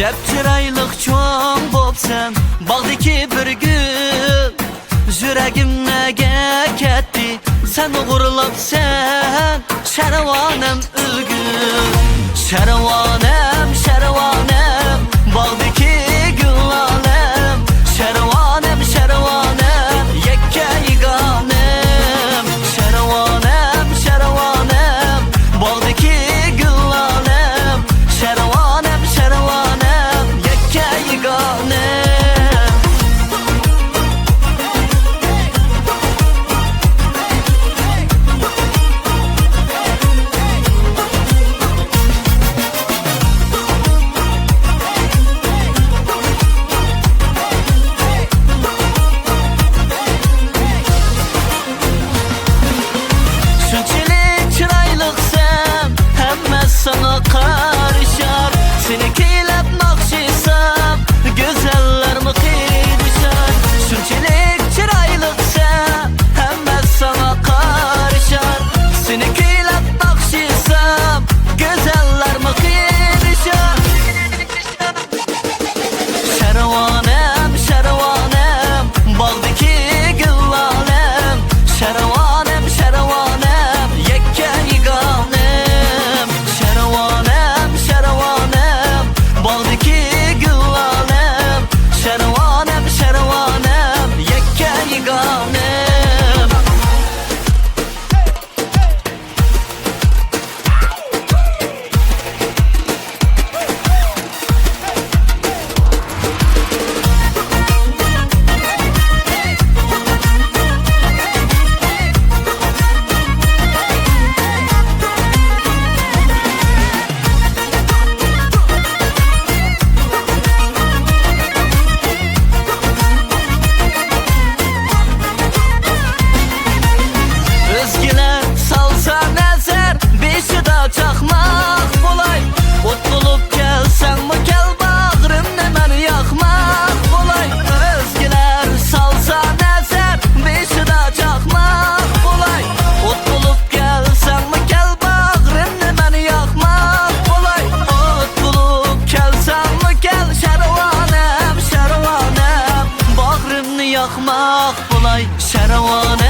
Acep çıraylık çoğun bopsan, bağdaki bir gül. Yüreğimne ketdi, sen uğurlap sen. Şervanem ülgün, şervanem, şervanem, bağdaki gül alem. Şervanem, şervanem, yekke yiganem. Şervanem, şervanem, bağdaki gül alem. Şervanem, şervanem, yekke yiganem. Sana karışar, seni keylep nakşisam, güzeller mi kıydışar. Şunçelik çıraylıksam, hemen sana karışar, seni keylep nakşisam, güzeller mi kıydışar. Şervanem, şervanem, bağdaki gül alem. Şervanem, şervanem, yekke yiganem. Şervanem, şervanem, bağdaki gül alem. Şervanem, şervanem, yekke yiganem. Çakmak kolay, ot bulup gelsen mi gel bağrımda beni yakmak kolay. Özgeler salsa nezer, beşida çakmak kolay. Ot bulup gelsen mi gel bağrımda beni yakmak kolay. Ot bulup gelsen mi gel şervanem, şervanem, bağrımda yakmak kolay. Şervanem.